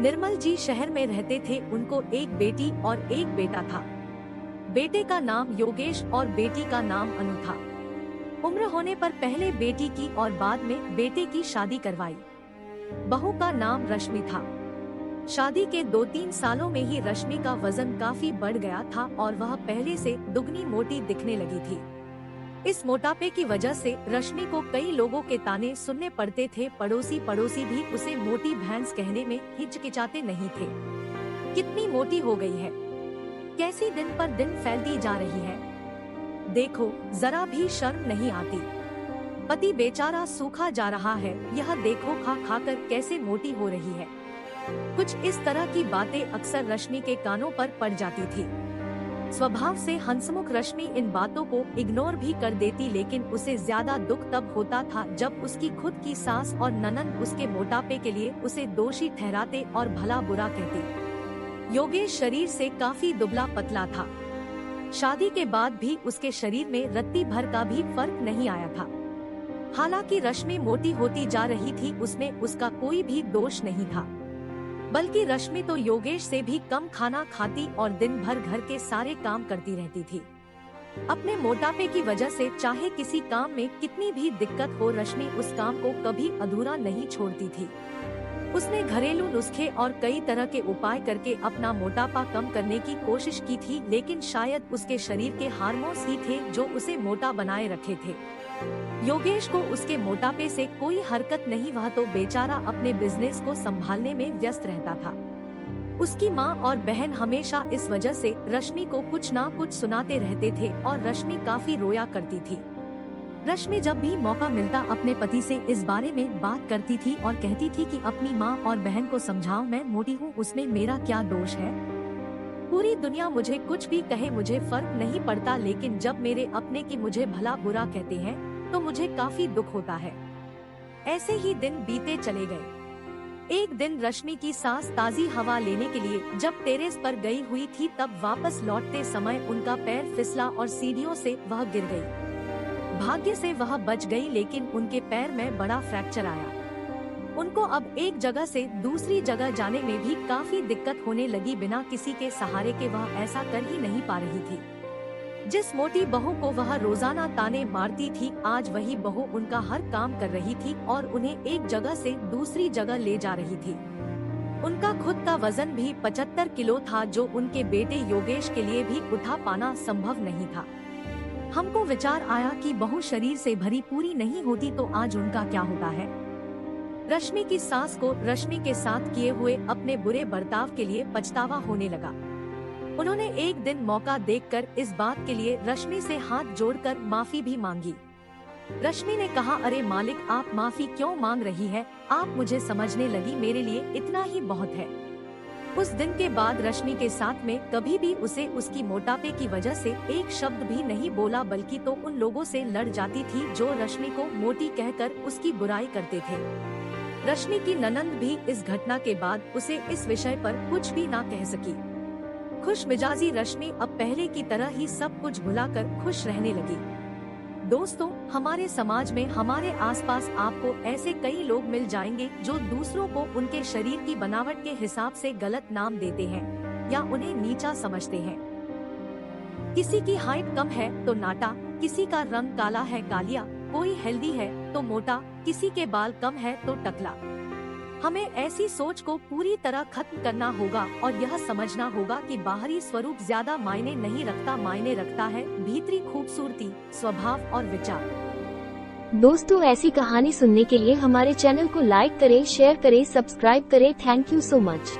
निर्मल जी शहर में रहते थे। उनको एक बेटी और एक बेटा था। बेटे का नाम योगेश और बेटी का नाम अनु था। उम्र होने पर पहले बेटी की और बाद में बेटे की शादी करवाई। बहू का नाम रश्मि था। शादी के 2-3 सालों में ही रश्मि का वजन काफी बढ़ गया था और वह पहले से दुगनी मोटी दिखने लगी थी। इस मोटापे की वजह से रश्मि को कई लोगों के ताने सुनने पड़ते थे। पड़ोसी भी उसे मोटी भैंस कहने में हिचकिचाते नहीं थे। कितनी मोटी हो गई है, कैसी दिन पर दिन फैलती जा रही है, देखो जरा भी शर्म नहीं आती। पति बेचारा सूखा जा रहा है, यह देखो खा खा कर कैसे मोटी हो रही है। कुछ इस तरह की बातें अक्सर रश्मि के कानों पर पड़ जाती थी। स्वभाव से हंसमुख रश्मि इन बातों को इग्नोर भी कर देती, लेकिन उसे ज्यादा दुख तब होता था जब उसकी खुद की सास और ननंद उसके मोटापे के लिए उसे दोषी ठहराते और भला बुरा कहते। योगेश शरीर से काफी दुबला पतला था। शादी के बाद भी उसके शरीर में रत्ती भर का भी फर्क नहीं आया था। हालांकि रश्मि मोटी होती जा रही थी, उसमें उसका कोई भी दोष नहीं था, बल्कि रश्मि तो योगेश से भी कम खाना खाती और दिन भर घर के सारे काम करती रहती थी। अपने मोटापे की वजह से चाहे किसी काम में कितनी भी दिक्कत हो, रश्मि उस काम को कभी अधूरा नहीं छोड़ती थी। उसने घरेलू नुस्खे और कई तरह के उपाय करके अपना मोटापा कम करने की कोशिश की थी, लेकिन शायद उसके शरीर के हार्मोन्स ही थे जो उसे मोटा बनाए रखे थे। योगेश को उसके मोटापे से कोई हरकत नहीं, वह तो बेचारा अपने बिजनेस को संभालने में व्यस्त रहता था। उसकी माँ और बहन हमेशा इस वजह से रश्मि को कुछ ना कुछ सुनाते रहते थे और रश्मि काफी रोया करती थी। रश्मि जब भी मौका मिलता अपने पति से इस बारे में बात करती थी और कहती थी कि अपनी माँ और बहन को समझाओ, मैं मोटी हूँ, उसमें मेरा क्या दोष है। पूरी दुनिया मुझे कुछ भी कहे, मुझे फर्क नहीं पड़ता, लेकिन जब मेरे अपने की मुझे भला बुरा कहते हैं तो मुझे काफी दुख होता है। ऐसे ही दिन बीते चले गए। एक दिन रश्मि की सास ताजी हवा लेने के लिए जब टेरेस पर गई हुई थी, तब वापस लौटते समय उनका पैर फिसला और सीढ़ियों से वह गिर गई। भाग्य से वह बच गई, लेकिन उनके पैर में बड़ा फ्रैक्चर आया। उनको अब एक जगह से दूसरी जगह जाने में भी काफी दिक्कत होने लगी। बिना किसी के सहारे के वह ऐसा कर ही नहीं पा रही थी। जिस मोटी बहू को वह रोजाना ताने मारती थी, आज वही बहू उनका हर काम कर रही थी और उन्हें एक जगह से दूसरी जगह ले जा रही थी। उनका खुद का वजन भी 75 किलो था, जो उनके बेटे योगेश के लिए भी उठा पाना संभव नहीं था। हमको विचार आया कि बहू शरीर से भरी पूरी नहीं होती तो आज उनका क्या होता है। रश्मि की सास को रश्मि के साथ किए हुए अपने बुरे बर्ताव के लिए पछतावा होने लगा। उन्होंने एक दिन मौका देखकर इस बात के लिए रश्मि से हाथ जोड़कर माफी भी मांगी। रश्मि ने कहा, अरे मालिक, आप माफी क्यों मांग रही है, आप मुझे समझने लगी, मेरे लिए इतना ही बहुत है। उस दिन के बाद रश्मि के साथ में कभी भी उसे उसकी मोटापे की वजह से एक शब्द भी नहीं बोला, बल्कि तो उन लोगों से लड़ जाती थी जो रश्मि को मोटी कहकर उसकी बुराई करते थे। रश्मि की ननंद भी इस घटना के बाद उसे इस विषय पर कुछ भी ना कह सकी। खुश मिजाजी रश्मि अब पहले की तरह ही सब कुछ भुलाकर खुश रहने लगी। दोस्तों, हमारे समाज में, हमारे आसपास आपको ऐसे कई लोग मिल जाएंगे जो दूसरों को उनके शरीर की बनावट के हिसाब से गलत नाम देते हैं या उन्हें नीचा समझते हैं। किसी की हाइट कम है तो नाटा, किसी का रंग काला है कालिया, कोई हेल्दी है तो मोटा, किसी के बाल कम है तो टकला। हमें ऐसी सोच को पूरी तरह खत्म करना होगा और यह समझना होगा कि बाहरी स्वरूप ज्यादा मायने नहीं रखता, मायने रखता है भीतरी खूबसूरती, स्वभाव और विचार। दोस्तों, ऐसी कहानी सुनने के लिए हमारे चैनल को लाइक करें, शेयर करें, सब्सक्राइब करें। Thank you so much.